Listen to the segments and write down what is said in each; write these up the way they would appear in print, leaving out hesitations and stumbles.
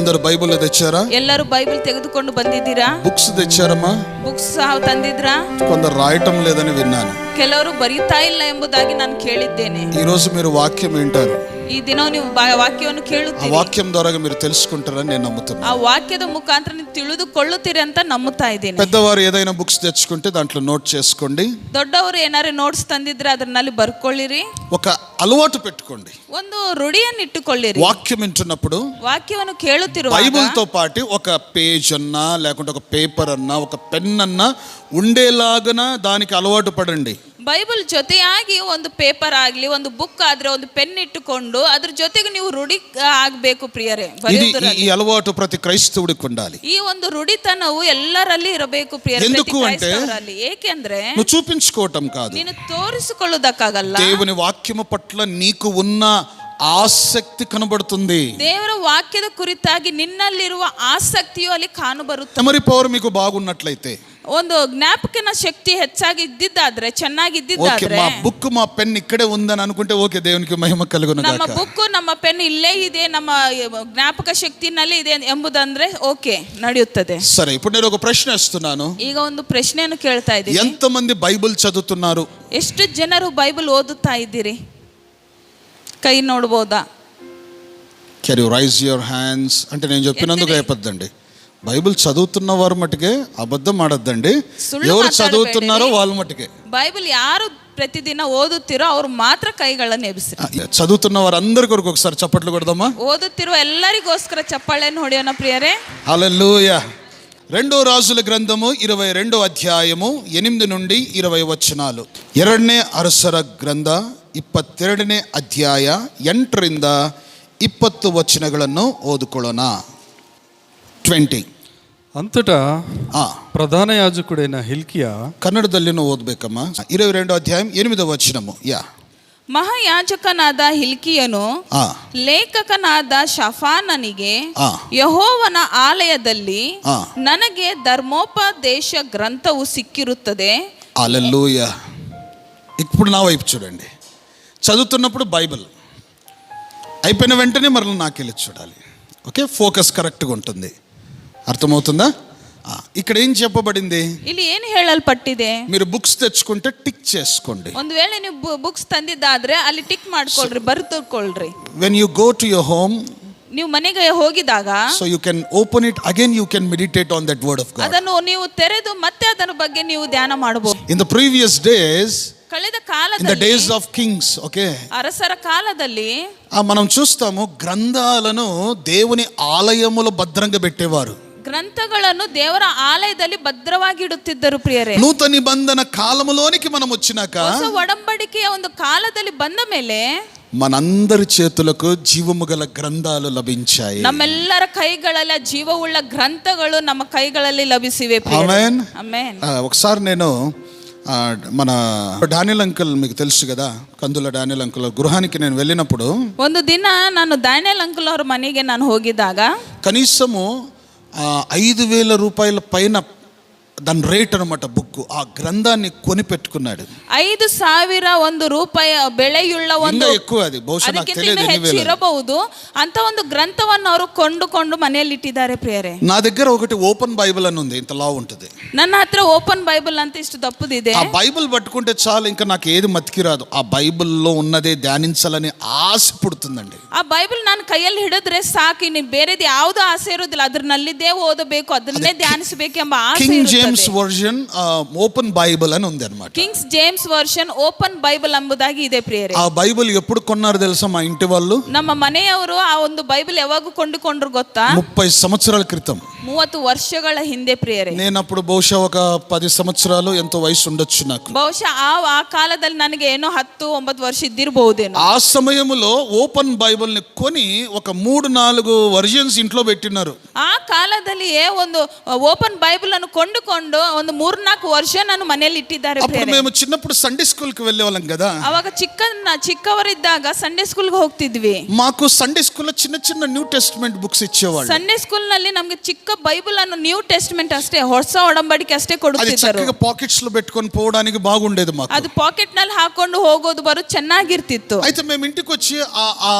అందరూ బైబిల్ తెచ్చారా? ಎಲ್ಲರೂ బైబిల్ ತೆಗೆದುಕೊಂಡು ಬಂದಿದ್ದೀರಾ? బుక్స్ తెచ్చారమ్మా? ಬುಕ್ಸ್ ಸಹ ತಂದಿದ್ರಾ? కొందరు రాయటం లేదని విన్నాను. ಕೆಲವರು ಬರೀತಾ ಇಲ್ಲ ಎಂಬುದಾಗಿ ನಾನು ಕೇಳಿದ್ದೇನೆ. ఈ రోజు మీరు వాక్యం వింటారు. ಈ ದಿನ ನೀವು ವಾಕ್ಯವನ್ನು ఆ ಕೇಳುತ್ತೀರಿ. వాక్యం ద్వారా మీరు తెలుసుకుంటారని నేను నమ్ముతున్నాను. ఆ వాక్ಯದ ಮುಖಾಂತರ ನೀವು ತಿಳಿದುಕೊಳ್ಳುತ್ತೀರಿ ಅಂತ ನಂಬುತ್ತಾ ಇದ್ದೀನಿ. పెద్దవారు ఏదైనా బుక్స్ తెచ్చుకుంటే దాంట్లో నోట్ చేసుకోండి. ದೊಡ್ಡವರು ಏನಾರು ನೋಟ್ಸ್ ತಂದಿದ್ರೆ ಅದರಲ್ಲಿ ಬರ್ಕೊಳ್ಳಿರಿ. ఒక అలవాటు పెట్టుకోండి. ಒಂದು ರೂಢಿಯನ್ನು ಇಟ್ಟುಕೊಳ್ಳಿರಿ. వాక్యం వింటున్నప్పుడు ವಾಕ್ಯವನ್ನು ಕೇಳುತ್ತಿರುವಾಗ బైబిల్ తో పాటు ఒక పేజ్ అన్నా లేకుంటే ఒక పేపర్ అన్నా ఒక పెన్ అన్నా ఉండేలాగా దానికి అలవాటు పడండి. ಬೈಬಲ್ ಜೊತೆಯಾಗಿ ಒಂದು ಪೇಪರ್ ಆಗ್ಲಿ, ಒಂದು ಬುಕ್ ಆದ್ರೆ ಒಂದು ಪೆನ್ ಇಟ್ಟುಕೊಂಡು ಅದ್ರ ಜೊತೆಗೆ ನೀವು ರೂಢಿ ಆಗ್ಬೇಕು ಪ್ರಿಯರೇ. ఈ అలవాటు ప్రతి క్రైస్తవుడికి ఉండాలి. ಈ ಒಂದು ರೂಢಿತನವು ಎಲ್ಲರಲ್ಲಿ ಇರಬೇಕು ಪ್ರಿಯರೇ. ఎందుకు అంటే ಏಕೆಂದ್ರೆ నువ్వు చూపించుకోవటం కాదు, ನೀನು ತೋರಿಸಿಕೊಳ್ಳುವುದಕ್ಕಾಗಲ್ಲ. దేవుని వాక్యము పట్ల నీకు ఉన్న ఆసక్తి కనబడుతుంది. ದೇವರ ವಾಕ್ಯದ ಕುರಿತಾಗಿ ನಿನ್ನಲ್ಲಿರುವ ಆಸಕ್ತಿಯು ಅಲ್ಲಿ ಕಾಣಬರುತ್ತದೆ. మెమరీ పవర్ మీకు బాగున్నట్లయితే, ಒಂದು ಜ್ಞಾಪಕನ ಶಕ್ತಿ ಹೆಚ್ಚಾಗಿ ಇದ್ದಿದ್ದಾದ್ರೆ, ಚೆನ್ನಾಗಿ ఓకే ಇದ್ದಿದ್ದಾದ್ರೆ, మా బుక్ మా పెన్ ఇక్కడే ఉందని అనుకుంటే ఓకే, దేవునికి మహిమ కలుగును ನಮ್ಮ గాక. ಬುಕ್ ನಮ್ಮ ಪೆನ್ ಇಲ್ಲೇ ಇದೆ, ನಮ್ಮ ಜ್ಞಾಪಕ ಶಕ್ತಿನಲ್ಲಿ ಇದೆ ಎಂಬುದಂದ್ರೆ ಓಕೆ, ನಡೆಯುತ್ತದೆ. సరే, ఇప్పుడు నేను ఒక ప్రశ్న వేస్తున్నాను. ಈಗ ಒಂದು ಪ್ರಶ್ನೆಯನ್ನು ಕೇಳ್ತಾ ಇದ್ದೀನಿ. ఎంతమంది బైబిల్ చదువుతున్నారు? ಎಷ್ಟು ಜನರು ಬೈಬಲ್ ಓದುತ್ತಾ ಇದ್ದೀರಿ? ಕೈ ನೋಡ್ಬೋದಾ? Can you raise your hands? అంటే నేను చెప్పినందుకు అయిపోద్దండి. బైబిల్ చదువుతున్న వారు మటుకే అబద్ధం ఆడద్దండి. ఎవరు చదువుతున్నారో వాళ్ళ మటుకే. బైబిల్ యారు ప్రతిదిన ఓదుತ್ತಿರೋ ಅವ್ರು ಮಾತ್ರ ಕೈಗಳನ್ನು ಎಬ್ಬಿಸಿ. చదువుతున్న వారు అందరి కొరకు ఒకసారి చప్పట్లు కొడదామా? ಓದುತ್ತಿರುವ ಎಲ್ಲರಿಗೋಸ್ಕರ ಚಪ್ಪಾಳೆಯನ್ನು ಹೊಡೆಯೋಣ ಪ್ರಿಯರೇ. హల్లెలూయా. 2 రాజుల గ్రంథము 22వ అధ్యాయము 8 నుండి 20 వచనాలు. 2ನೇ ಅರಸರ ಗ್ರಂಥ 22ನೇ ಅಧ್ಯಾಯ 8ರಿಂದ 20 ವಚನಗಳನ್ನು ಓದಿಕೊಳ್ಳೋಣ. 20 అంతటా ప్రధాన యాజకుడైన హిల్కియా, కన్నడదಲ್ಲಿనూ ఓదಬೇಕಮ್ಮ. 22వ అధ్యాయం 8వ వచనము. ಮಹಾಯಾಜಕನಾದ ಹಿಲ್ಕಿಯನು ಲೇಖಕನಾದ ಶಫಾನನಿಗೆ, ಯೆಹೋವನ ಆಲಯದಲ್ಲಿ ನನಗೆ ಧರ್ಮೋಪದೇಶ ಗ್ರಂಥವು ಸಿಕ್ಕಿರುತ್ತದೆ. హల్లెలూయా. ఇప్పుడు నా వైపు చూడండి. చదువుతున్నప్పుడు బైబిల్ అయిపోయిన వెంటనే మరలా నాకెళ్ళి చూడాలి. ఓకే, ఫోకస్ కరెక్ట్గా ఉంటుంది. అర్థమవుతుందా? ఇక్కడ ఏం చెప్పబడింది? ಇಲ್ಲಿ ಏನು ಹೇಳಲ್ಪಟ್ಟಿದೆ? మీరు బుక్స్ తెచ్చుకుంటే టిక్ చేసుకోండి. ಒಂದು ವೇಳೆ ನೀವು ಬುಕ್ಸ್ ತಂದಿದ್ದಾದ್ರೆ ಅಲ್ಲಿ ಟಿಕ್ ಮಾಡ್ಕೊಳ್ರಿ, ಬರೆದುಕೊಳ್ಳ್ರಿ. when you go to your home, ನೀವು ಮನೆಗೆ ಹೋಗಿದಾಗ, so you can open it again, you can meditate on that word of God. ಅದನ್ನು ನೀವು ತೆರೆದು ಮತ್ತೆ ಅದರ ಬಗ್ಗೆ ನೀವು ಧ್ಯಾನ ಮಾಡಬಹುದು. in the previous days, ಕಳೆದ in the ಕಾಲದಲ್ಲಿ, days of kings, okay, ಅರಸರ ಕಾಲದಲ್ಲಿ మనం చూస్తాము గ్రంథాలను దేవుని ఆలయములో భద్రంగా పెట్టేవారు. గ్రంథಗಳನ್ನು దేవರ ಆಲಯದಲ್ಲಿ ಭದ್ರವಾಗಿ ಇಡುತ್ತಿದ್ದರು ಪ್ರಿಯರೇ. నూతన నిబంధన కాలములోనికి మనం వచ్చినాక, ಹೊಸ ಒಡಂಬಡಿಕೆಯ ಒಂದು ಕಾಲದಲ್ಲಿ ಬಂದ ಮೇಲೆ మనందరి చేతులకు జీవము గల గ్రంథాలు లభించాయి. ನಮ್ಮೆಲ್ಲರ ಕೈಗಳಲ್ಲಿ ಜೀವವುಳ್ಳ ಗ್ರಂಥಗಳು ನಮ್ಮ ಕೈಗಳಲ್ಲಿ ಲಭಿಸಿವೆ. ఆమేన్. ಆಮೆನ್. ఒకసారి నేను మన డానియల్ అంకుల్, మీకు తెలుసు కదా, కందుల డానియల్ అంకుల్ గృహానికి నేను వెళ్ళినప్పుడు, ಒಂದು ದಿನ ನಾನು ಡ್ಯಾನಿಯಲ್ ಅಂಕಲ್ ಅವರ ಮನೆಗೆ ನಾನು ಹೋಗಿದ್ದಾಗ కనీసము 5,000 రూపాయల పైన దాని రేట్ అనమాట బుక్. ఆ గ్రంథాన్ని కొని పెట్టుకున్నాడు. 5,000 ರೂಪಾಯಿ ಬೆಲೆಯುಳ್ಳ ಒಂದು, ఎక్కువ, అది బహుశా నాకు తెలియదు, ಹೆಚ್ಚು ಇರಬಹುದು ಅಂತ ಒಂದು ಗ್ರಂಥವನ್ನು ಅವರು ಕೊಂಡುಕೊಂಡು ಮನೆಯಲ್ಲಿ ಇಟ್ಟಿದ್ದಾರೆ ಪ್ರಿಯರೇ. నా దగ్గర ఒకటి ఓపెన్ బైబిల్ అని ఉంది, ఇంత లావు ఉంటుంది. ನನ್ನ ಹತ್ರ ಓಪನ್ ಬೈಬಲ್ ಅಂತ ಇಷ್ಟು ದಪ್ಪದಿದೆ. ఆ బైబిల్ పట్టుకుంటే చాలు, ఇంకా నాకు ఏది మతికి రాదు. ఆ బైబిల్లో ఉన్నదే ధ్యానించాలని ఆశ పుడుతుందండి. ಆ ಬೈಬಲ್ ನಾನು ಕೈಯಲ್ಲಿ ಹಿಡಿದ್ರೆ ಸಾಕು, ಇನ್ನು ಬೇರೆದು ಯಾವುದು ಆಸೆ ಇರೋದಿಲ್ಲ. ಅದರಲ್ಲಿದ್ದೇ ಓದಬೇಕು, ಅದನ್ನೇ ಧ್ಯಾನಿಸಬೇಕೆಂಬ ಆಸೆ ಇರುತ್ತದೆ. వర్షన్ ఓపెన్ బైబిల్ అని ఉంది అన్నమాట. Kings James version open Bible ಎಂಬುದಾಗಿ ಇದೆ ಪ್ರಿಯರೇ. ఆ బైబిల్ ఎప్పుడు కొన్నారు తెలుసా మా ఇంటి వాళ్ళు? ನಮ್ಮ ಮನೆಯವರು ಆ ಒಂದು ಬೈಬಲ್ ಯಾವಾಗ ಕೊಂಡುಕೊಂಡ್ರು ಗೊತ್ತಾ? 30 సంవత్సరాల క్రితం. 30 ವರ್ಷಗಳ ಹಿಂದೆ ಪ್ರಿಯರೇ. నేను అప్పుడు బహుశా ఒక 10 సంవత్సరాలు ఎంతో వయసు ఉండొచ్చు నాకు. ಬಹುಶಃ ಆ ಕಾಲದಲ್ಲಿ ನನಗೆ ಏನೋ 10-9 ವರ್ಷ ಇದ್ದಿರಬಹುದೇನೋ. ఆ సమయంలో ఓపెన్ బైబిల్ ని కొని ఒక 3-4 వర్జన్స్ ఇంట్లో పెట్టినారు. ಆ ಕಾಲದಲ್ಲಿಯೇ ಒಂದು ಓಪನ್ ಬೈಬಲ್ ಅನ್ನು ಕೊಂಡುಕೊಂಡು ಒಂದು 3-4 ವರ್ಷ ನಾನು ಮನೆಯಲ್ಲಿ ಇಟ್ಟಿದ್ದಾರೆ. అప్పుడు మేము చిన్నప్పుడు సండే స్కూల్ కి వెళ్ళేవాళ్ళం కదా. ಅವಾಗ ಚಿಕ್ಕವರಿದ್ದಾಗ ಸಂಡೇ ಸ್ಕೂಲ್ಗೆ ಹೋಗ್ತಿದ್ವಿ. మాకు సండే స్కూల్లో చిన్న చిన్న న్యూ టెస్టమెంట్ బుక్స్ ఇచ్చేవాళ్ళు. ಸಂಡೇ ಸ್ಕೂಲ್ ನಲ್ಲಿ ನಮಗೆ ಚಿಕ್ಕ ಒಕ್ಕ ಬೈಬಲ್ ಅನ್ನು ನ್ಯೂ ಟೆಸ್ಟ್ಮೆಂಟ್ ಅಷ್ಟೇ, ಹೊಸ ಒಡಂಬಡಿಕೆ ಅಷ್ಟೇ ಕೊಡುತ್ತಿದ್ದರು. పాకెట్స్ లో పెట్టుకొని పోవడానికి బాగుండేది మాకు. ಅದು ಪಾಕೆಟ್ ನಲ್ಲಿ ಹಾಕೊಂಡು ಹೋಗೋದು ಬರೋದು ಚೆನ್ನಾಗಿರ್ತಿತ್ತು. అయితే మేము ఇంటికి వచ్చి ఆ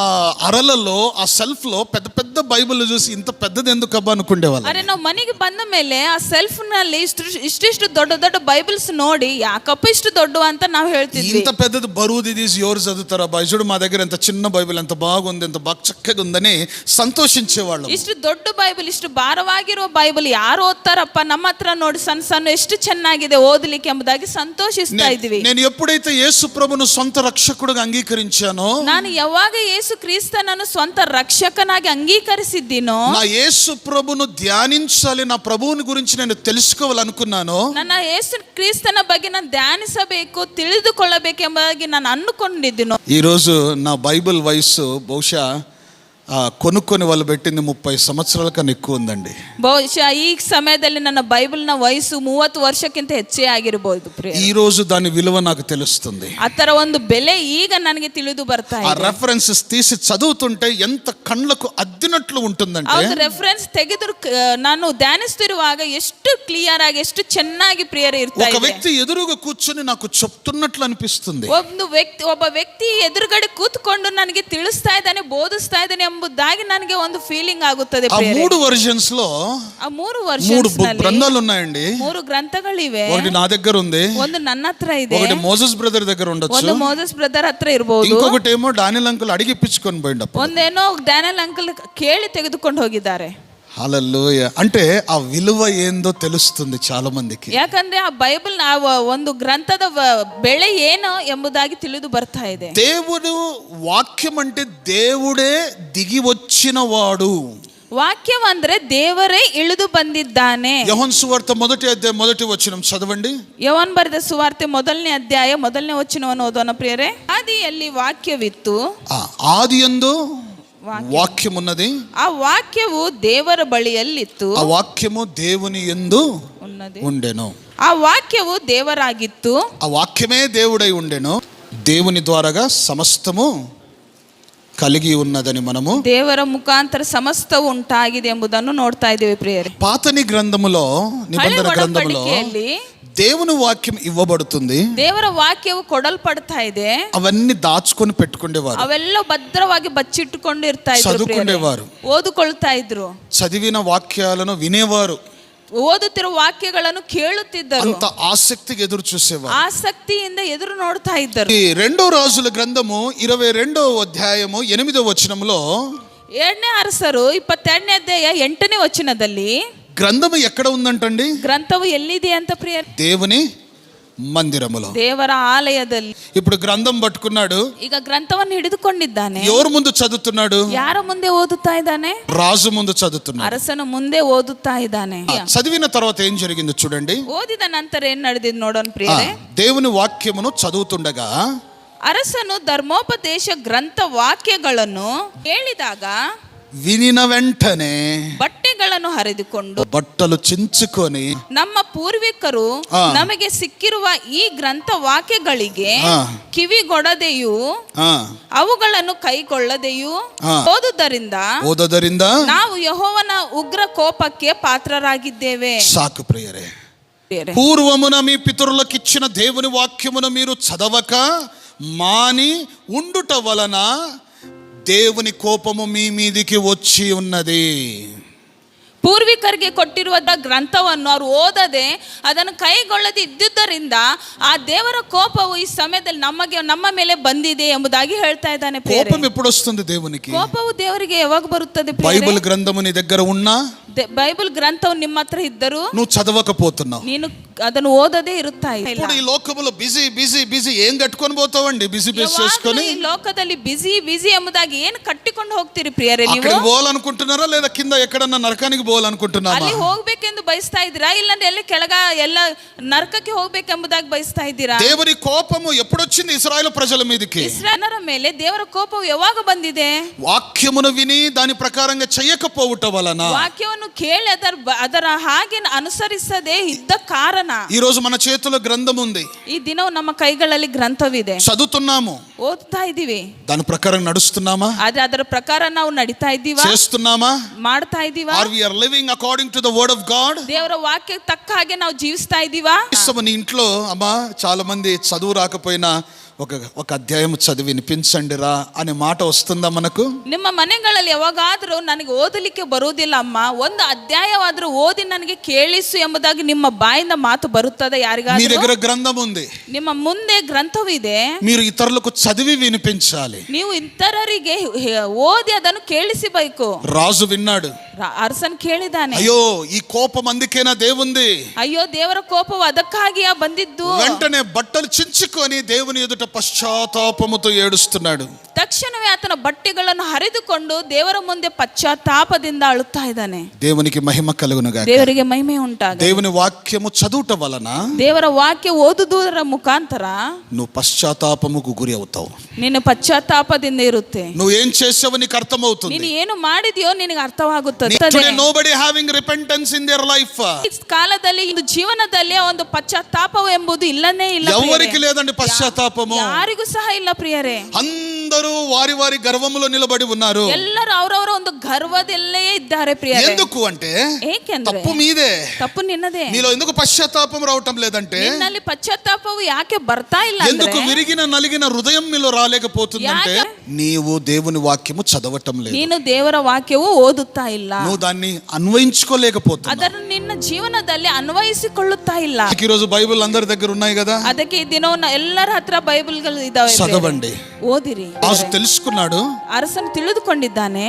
అరలలో ఆ సెల్ఫ్ లో పెద్ద పెద్ద బైబిల్ చూసి ఇంత పెద్దది ఎందుకు అబ్బా అనుకునేవాళ్ళం. ಅರೆ ನಾವು ಮನೆಗೆ ಬಂದ ಮೇಲೆ ಆ ಸೆಲ್ಫ್ ನಲ್ಲಿ ಇಷ್ಟಿಷ್ಟು ದೊಡ್ಡ ದೊಡ್ಡ ಬೈಬಲ್ಸ್ ನೋಡಿ ಯಾಕಪ್ಪ ಇಷ್ಟು ದೊಡ್ಡ ಅಂತ ನಾವು ಹೇಳ್ತಿದ್ವಿ. ఇంత పెద్దది బరువుది తీసి ఎవరు చదువుతారా అబ్బా, చూడు మా దగ్గర ఎంత చిన్న బైబిల్ ఎంత బాగుంది ఎంత బాగా చక్కగా ఉందని సంతోషించేవాళ్ళం. ಇಷ್ಟು ದೊಡ್ಡ ಬೈಬಲ್ ಇಷ್ಟು ಭಾರವಾಗಿರುವ ಬೈಬಲ್ ಯಾರು ಓದ್ತಾರಪ್ಪ, ನಮ್ಮ ಹತ್ರ ನೋಡಿ ಸಣ್ಣ ಸಣ್ಣ ಎಷ್ಟು ಚೆನ್ನಾಗಿದೆ ಓದಲಿಕ್ಕೆ ಎಂಬುದಾಗಿ ಸಂತೋಷಿಸ್ತಾ ಇದ್ವಿ. నేను ఎప్పుడైతే యేసు ప్రభువును సొంత రక్షకుడుగా అంగీకరించానో, ನಾನು ಯಾವಾಗ ಯೇಸು ಕ್ರಿಸ್ತನನ್ನು ಸ್ವಂತ ರಕ್ಷಕನಾಗಿ ಅಂಗೀಕರಿಸಿದ್ದೀನೋ, నా యేసు ప్రభువును ధ్యానించాలి, నా ప్రభువుని గురించి నేను తెలుసుకోవాలనుకున్నాను, ನನ್ನ ಯೇಸು ಕ್ರಿಸ್ತನ ಬಗ್ಗೆ ನಾನು ಧ್ಯಾನಿಸಬೇಕು ತಿಳಿದುಕೊಳ್ಳಬೇಕೆಂಬುದಾಗಿ ನಾನು ಅಂದುಕೊಂಡಿದ್ದೀನೋ. ఈరోజు నా బైబిల్ వయసు బహుశా కొనుక్కొని వాళ్ళు పెట్టింది 30 సంవత్సరాల కన్నా ఎక్కువ ఉందండి. ಬಹುಶಃ ಈ ಸಮಯದಲ್ಲಿ ನನ್ನ ಬೈಬಲ್ನ ವಯಸ್ಸು 30 ವರ್ಷಕ್ಕಿಂತ ಹೆಚ್ಚೇ ಆಗಿರಬಹುದು. ఈ రోజు దాని విలువ నాకు తెలుస్తుంది. ಅದರ ಒಂದು ಬೆಲೆ ಈಗ ನನಗೆ ತಿಳಿದು ಬರ್ತಾ ఆ ಇದೆ. రెఫరెన్సెస్ తీసి చదువుతుంటే ఎంత కళ్ళకు అద్దినట్లు ఉంటుందంటే, ಹೌದು, ರೆಫರೆನ್ಸ್ ತೆಗೆದು ನಾನು ಧ್ಯಾನಿಸ್ತಿರುವಾಗ ಎಷ್ಟು ಕ್ಲಿಯರ್ ಆಗಿ ಎಷ್ಟು ಚೆನ್ನಾಗಿ ಪ್ರೇಯರ್ ಇರ್ತಾ ఒక ಇದೆ. వ్యక్తి ఎదురుగా కూర్చొని నాకు చెప్తున్నట్లు అనిపిస్తుంది. ಒಬ್ಬ ವ್ಯಕ್ತಿ ಎದುರುಗಡೆ ಕೂತ್ಕೊಂಡು ನನಗೆ ತಿಳಿಸ್ತಾ ಇದ್ದಾನೆ, ಬೋಧಿಸ್ತಾ ಇದ್ದಾನೆ ಎಂಬುದಾಗಿ ನನಗೆ ಒಂದು ಫೀಲಿಂಗ್ ಆಗುತ್ತದೆ. ఆ 3 వర్షన్స్ లో ಆ 3 ವರ್ಷన్స్ ನಲ್ಲಿ గ్రంథాలు ఉన్నాయండి. 3 ಗ್ರಂಥಗಳಿವೆ. ఒకటి నా దగ్గర ఉంది, ಒಂದು ನನ್ನ ಹತ್ರ ಇದೆ, ఒకటి మోసెస్ బ్రదర్ దగ్గర ఉండొచ్చు, ಒಂದು ಮೋಸೆಸ್ ಬ್ರದರ್ ಹತ್ರ ಇರಬಹುದು, ఇంకొకటి ఏమో డానియల్ అంకుల్ అడిగిపించుకొని పోయిండప్ప, ಒಂದೇನೋ ಡ್ಯಾನಿಯಲ್ ಅಂಕಲ್ ಕೇಳಿ ತೆಗೆದುಕೊಂಡು ಹೋಗಿದ್ದಾರೆ. హల్లెలూయా. అంటే ఆ విలువ ఏందో తెలుస్తుంది చాలా మందికి. ಯಾಕಂದ್ರೆ ಆ ಬೈಬಲ್ ಒಂದು ಗ್ರಂಥದ ಬೆಳೆ ಏನು ಎಂಬುದಾಗಿ ತಿಳಿದು ಬರ್ತಾ ಇದೆ. దేవుడు వాక్యం అంటే దేవుడే దిగి వచ్చిన వాడు. ವಾಕ್ಯಂ ಅಂದ್ರೆ ದೇವರೇ ಇಳಿದು ಬಂದಿದ್ದಾನೆ. యోహాను సువార్త 1వ అధ్యాయం 1వ వచనం చదవండి. ಯೋಹಾನ ಬರೆದ ಸುವಾರ್ತೆ 1ನೇ ಅಧ್ಯಾಯ 1ನೇ ವಚನವನ್ನು ಓದೋಣ ಪ್ರಿಯರೇ. ಆದಿಯಲ್ಲಿ ವಾಕ್ಯವಿತ್ತು, ఆదియందు వాక్యం ఉన్నది, ಆ ವಾಕ್ಯವು ದೇವರ ಬಳಿಯಲ್ಲಿತ್ತು, ఆ వాక్యము దేవుని యందు ఉన్నది, ఉండెను, ಆ ವಾಕ್ಯವು ದೇವರಾಗಿತ್ತು, ఆ వాక్యమే దేవుడై ఉండెను, దేవుని ద్వారాగా సమస్తము కలిగి ఉన్నదని మనము ದೇವರ ಮುಖಾಂತರ ಸಮಸ್ತವು ಉಂಟಾಗಿದೆ ಎಂಬುದನ್ನು ನೋಡ್ತಾ ಇದ್ದೇವೆ ಪ್ರಿಯರೇ. పాతని గ్రంథములో నిబంధన గ్రంథములో దేవుని వాక్యం ఇవ్వబడుతుంది, ದೇವರ ವಾಕ್ಯವು ಕೊಡಲ್ಪಡ್ತಾ ಇದೆ, అవన్నీ దాచుకొని పెట్టుకునేవారు, ಅವೆಲ್ಲ ಭದ್ರವಾಗಿ ಬಚ್ಚಿಟ್ಟುಕೊಂಡು ಇರ್ತಾ ಇದ್ರು, చదువుకునేవారు, ಓದಿಕೊಳ್ತಾ ಇದ್ರು, చదివిన వాక్యాలను వినేవారు, ಓದುತ್ತಿರುವ ವಾಕ್ಯಗಳನ್ನು ಕೇಳುತ್ತಿದ್ದರು, అంత ఆసక్తిగా ఎదురు చూసేవారు, ಆಸಕ್ತಿಯಿಂದ ಎದುರು ನೋಡ್ತಾ ಇದ್ದರು. ఈ 2వ రాజుల గ్రంథము 22వ అధ్యాయము 8వ వచనంలో, 2ನೇ ಅರಸರು 22ನೇ ಅಧ್ಯಾಯ 8ನೇ ವಚನದಲ್ಲಿ గ్రంథము ఎక్కడ ఉందంటండి? ಗ್ರಂಥವು ಎಲ್ಲಿದೆ ಅಂತ ಪ್ರಿಯ? దేవుని మందిరములో, ದೇವರ ಆಲಯದಲ್ಲಿ. ఇప్పుడు గ్రంథం పట్టుకున్నాడు, ಈಗ ಗ್ರಂಥವನ್ನು ಹಿಡಿದುಕೊಂಡಿದ್ದಾನೆ. ఎవరు ముందు చదువుతున్నాడు? ಯಾರ ಮುಂದೆ ಓದುತ್ತಾ ಇದ್ದಾನೆ? రాజు ముందు చదువుతున్నాడు. ಅರಸನ ಮುಂದೆ ಓದುತ್ತಾ ಇದ್ದಾನೆ. చదివిన తర్వాత ఏం జరిగిందో చూడండి. ಓದಿದ ನಂತರ ಏನ್ ನಡೆದಿದ್ದು ನೋಡೋಣ ಪ್ರಿಯರೇ. దేవుని వాక్యమును చదువుతుండగా ಅರಸನು ಧರ್ಮೋಪದೇಶ ಗ್ರಂಥ ವಾಕ್ಯಗಳನ್ನು ಹೇಳಿದಾಗ వినిన వెంటనే ಬಟ್ಟೆಗಳನ್ನು ಹರಿದುಕೊಂಡು బట్టలు చించుకొని, ನಮ್ಮ ಪೂರ್ವಿಕರು ನಮಗೆ ಸಿಕ್ಕಿರುವ ಈ ಗ್ರಂಥ ವಾಕ್ಯಗಳಿಗೆ ಕಿವಿಗೊಡದೆಯೂ ಅವುಗಳನ್ನು ಕೈಗೊಳ್ಳದೆಯೂ ಓದುವುದರಿಂದ ನಾವು ಯೆಹೋವನ ಉಗ್ರ ಕೋಪಕ್ಕೆ ಪಾತ್ರರಾಗಿದ್ದೇವೆ. సాకు ప్రియరే, పూర్వమున మీ పితరులకిచ్చిన దేవుని వాక్యమును మీరు చదవక మాని ఉండుట వలన దేవుని కోపము మీ మీదికి వచ్చి ఉన్నది. ಪೂರ್ವಿಕರಿಗೆ ಕೊಟ್ಟಿರುವ ಗ್ರಂಥವನ್ನು ಅವರು ಓದದೆ ಅದನ್ನು ಕೈಗೊಳ್ಳದೆ ಇದ್ದುದರಿಂದ ಆ ದೇವರ ಕೋಪವು ಈ ಸಮಯದಲ್ಲಿ ನಮ್ಮ ಮೇಲೆ ಬಂದಿದೆ ಎಂಬುದಾಗಿ ಹೇಳ್ತಾ ಇದ್ದಾನೆ. కోపం ఎప్పుడు వస్తుంది దేవునికి? ಕೋಪವು ದೇವರಿಗೆ ಯಾವಾಗ ಬರುತ್ತದೆ? బైబిల్ గ్రంథము నీ దగ్గర ఉన్నా, బైబిల్ గ్రంథం ನಿಮ್ಮ ಹತ್ರ ಇದ್ದರೂ నువ్వు చదవకపోతున్నావు, ನೀನು ಅದನ್ನು ಓದದೇ ಇರುತ್ತಾ ಇಲ್ಲ. ఇప్పుడు ఈ లోకములో బిజీ బిజీ బిజీ ఏం కట్టుకొని పోతావండి? బిజీ బిజీ చేసుకొని ఈ ಲೋಕದಲ್ಲಿ ಬಿಜಿ ಎಂಬುದಾಗಿ ಏನು ಕಟ್ಟಿಕೊಂಡು ಹೋಗ್ತೀರಿ ಪ್ರಿಯರೇ? ನೀವು అక్కడికి పోవాలనుకుంటున్నారా లేదా కింద ఎక్కడన్నా నరకానికి పోవాలనుకుంటున్నారా? ಅಲ್ಲಿ ಹೋಗ್ಬೇಕೆಂದು ಬಯಸ್ತಾ ಇದ್ದೀರಾ, ಇಲ್ಲಾಂದ್ರೆ ಎಲ್ಲಿ ಕೆಳಗ ಎಲ್ಲ ನರಕಕ್ಕೆ ಹೋಗ್ಬೇಕೆಂಬುದಾಗಿ ಬಯಸ್ತಾ ಇದ್ದೀರಾ? దేవుని కోపము ఎప్పుడొచ్చింది ఇశ్రాయేలు ప్రజల మీదకి? ಇಸ್ರಾಯೇಲರ ಮೇಲೆ ದೇವರ ಕೋಪವು ಯಾವಾಗ ಬಂದಿದೆ? వాక్యమును విని దాని ప్రకారంగా చేయకపోవటం వలన, ವಾಕ್ಯವನ್ನು ಕೇಳಿ ಅದರ ಹಾಗೆ ಅನುಸರಿಸದೆ ಇದ್ದ ಕಾರಣ ఈ రోజు మన చేతిలో గ్రంథం ఉంది, ಈ ದಿನವೂ ನಮ್ಮ ಕೈಗಳಲ್ಲಿ ಗ್ರಂಥವಿದೆ, చదువుతున్నాము, ಓದ್ತಾ ಇದೀವಿ. దాని ప్రకారం నడుస్తున్నామా, ಆದ್ರೆ ಅದರ ಪ್ರಕಾರ ನಾವು ನಡೀತಾ ಇದ್ದೀವಾ, చేస్తున్నామా, ಮಾಡ್ತಾ ಇದ್ದೀವಾ, are we are living according to the word of God. ದೇವರ ವಾಕ್ಯಕ್ಕೆ ತಕ್ಕ ಹಾಗೆ ನಾವು ಜೀವಿಸ್ತಾ ಇದ್ದೀವಾ. నీ ఇంట్లో అమ్మా చాలా మంది చదువు రాకపోయినా ఒక అధ్యాయం చదివి వినిపించండిరా అనే మాట వస్తుందా మనకు? ನಿಮ್ಮ ಮನೆಗಳಲ್ಲಿ ಯಾವಾಗಾದ್ರೂ ನನಗೆ ಓದಲಿಕ್ಕೆ ಬರುವುದಿಲ್ಲ ಅಮ್ಮ, ಒಂದು ಅಧ್ಯಾಯವಾದ್ರೂ ಓದಿ ನನಗೆ ಕೇಳಿಸು ಎಂಬುದಾಗಿ ನಿಮ್ಮ ಬಾಯಿಂದ ಮಾತು ಬರುತ್ತದೆ మీ ಯಾರಿಗಾದ್ರೂ? దగ్గర గ్రంథం ఉంది, ನಿಮ್ಮ ಮುಂದೆ ಗ್ರಂಥವಿದೆ, మీరు ఇతరులకు చదివి వినిపించాలి. ನೀವು ಇತರರಿಗೆ ಓದಿ ಅದನ್ನು ಕೇಳಿಸಬೇಕು. రాజు విన్నాడు, ಅರಸನ್ ಕೇಳಿದಾನೆ, అయ్యో ఈ కోపం అందుకేనా దేవుంది. ಅಯ್ಯೋ ದೇವರ ಕೋಪವು ಅದಕ್ಕಾಗಿಯಾ ಬಂದಿದ್ದು. వెంటనే బట్టలు చించుకొని దేవుని ఎదుట పశ్చాత్తాపముతో ఏడుస్తున్నాడు. ತಕ್ಷಣವೇ ಆತನ ಬಟ್ಟೆಗಳನ್ನು ಹರಿದುಕೊಂಡು ದೇವರ ಮುಂದೆ ಪಶ್ಚಾತ್ತಾಪದಿಂದ ಅಳುತ್ತಾ ಇದ್ದಾನೆ. దేవునికి మహిమ కలుగునుగాక. ದೇವರಿಗೆ ಮಹಿಮೆ ಉಂಟಾಗಲಿ. దేవుని వాక్యము చదువుట వలన ದೇವರ ವಾಕ್ಯ ಓದುವುದರ ಮುಖಾಂತರ నువ్వు పశ్చాత్తాపముకు గురి అవుతావు. ನಿನ್ನ ಪಶ್ಚಾತ್ತಾಪದಿಂದ ಇರುತ್ತೆ. నువ్వు ఏం చేసావో నీకు అర్థమవుతుంది. ನೀನು ಏನು ಮಾಡಿದೆಯೋ ನಿನಗೆ ಅರ್ಥವಾಗುತ್ತದೆ. Today nobody having repentance in their life. ಈ ಕಾಲದಲ್ಲಿ ಒಂದು ಜೀವನದಲ್ಲಿ ಒಂದು ಪಶ್ಚಾತ್ತಾಪ ಎಂಬುದು ಇಲ್ಲನೇ ಇಲ್ಲ. ఎవరికి లేదండి పశ్చాత్తాపము, ಯಾರಿಗೂ ಸಹ ಇಲ್ಲ ಪ್ರಿಯರೇ. అందరూ వారి వారి గర్వములో నిలబడి ఉన్నారు. ಎಲ್ಲರೂ ಅವರವರ ಒಂದು ಗರ್ವದಲ್ಲೇ ಇದ್ದಾರೆ ಪ್ರಿಯರೇ. ఎందుకు అంటే ಏಕೆಂದ್ರೆ తప్పు మీదే, ತಪ್ಪು ನಿನ್ನದೇ. నీలో ఎందుకు పశ్చాత్తాపం రావటం లేదంటే, ನಿನ್ನಲ್ಲಿ ಪಶ್ಚಾತ್ತಾಪವು ಯಾಕೆ ಬರ್ತಾ ಇಲ್ಲ ఎందుకు ಅಂದ್ರೆ, విరిగిన నలిగిన హృదయం మీలో రాలేకపోతుందంటే నీవు దేవుని వాక్యము చదవటం లేదు. ನೀನು ದೇವರ ವಾಕ್ಯವು ಓದುತ್ತಾ ಇಲ್ಲ, నువ్వు దాన్ని అన్వయించుకోలేకపోతున్నావు. ಅದನ್ನು ನಿನ್ನ ಜೀವನದಲ್ಲಿ ಅನ್ವಯಿಸಿಕೊಳ್ಳುತ್ತಾ ಇಲ್ಲ. ఈ రోజు బైబిల్ అందరి దగ్గర ఉన్నాయి కదా, ಅದಕ್ಕೆ ಈ ದಿನವನ್ನ ಎಲ್ಲರ ಹತ್ರ ಬೈಬಲ್ಗಳು ಇದಾವೆ, చదవండి. ಓದಿರಿ. రాజు తెలుసుకున్నాడు, ಅರಸನು ತಿಳಿದುಕೊಂಡಿದ್ದಾನೆ,